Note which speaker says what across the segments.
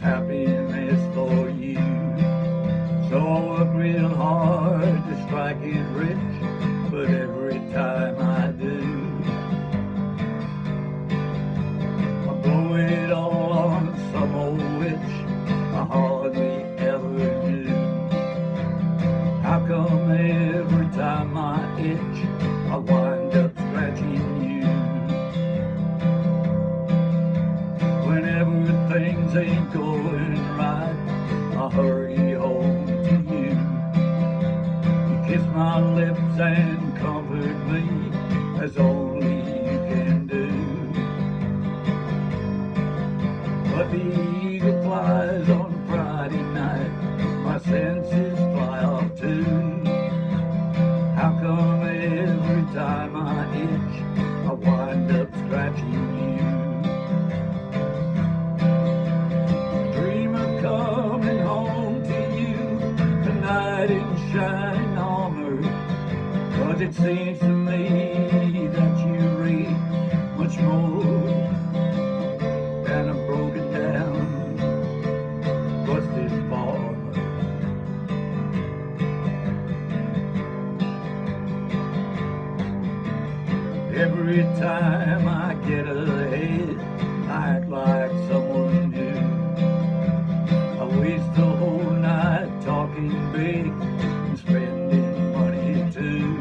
Speaker 1: happiness for you. So I work real hard to strike it rich, but every time I do, I blow it all on some old witch I hardly ever knew. How come every time I itch, I wind up scratching you? Whenever things ain't going right, I hurry home to you. You kiss my lips and comfort me as only you can do. But the eagle flies on Friday night, my senses fly off too. How come every time I itch, I wind up scratching you? Dream of coming home to you tonight in shining armor, 'cause it seems to me that you read much more than a broken down, busted farmer. Every time I get ahead, I act like someone new. I waste the whole night talking big and spending money too.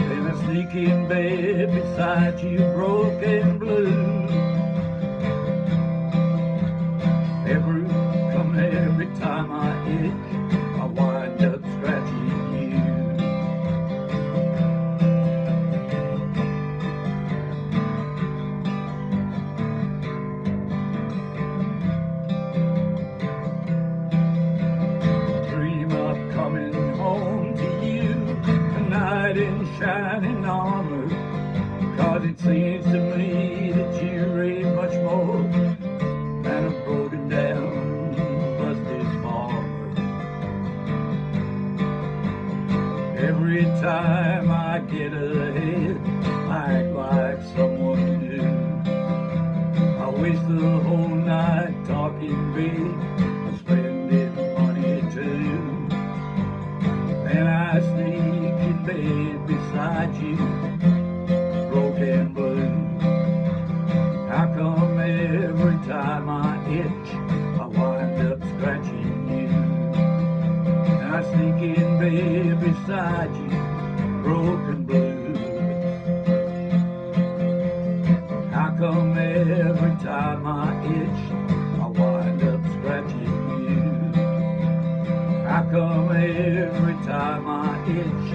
Speaker 1: Then I sneak in bed beside you, broken blue. Every time I itch, I wind up scratching you. Dream of coming home to you tonight in shining armor, 'cause it seems to me that you read much more than a broken down, busted farmer. Every time I get ahead, I act like someone new. I waste the whole night talking big and spending money too. Then I sneak in bed beside you, broken blue. How come every time I itch, I wind up scratching you? And I sneak in bed beside you, broken blue. How come every time I itch, I wind up scratching you? How come every time I itch,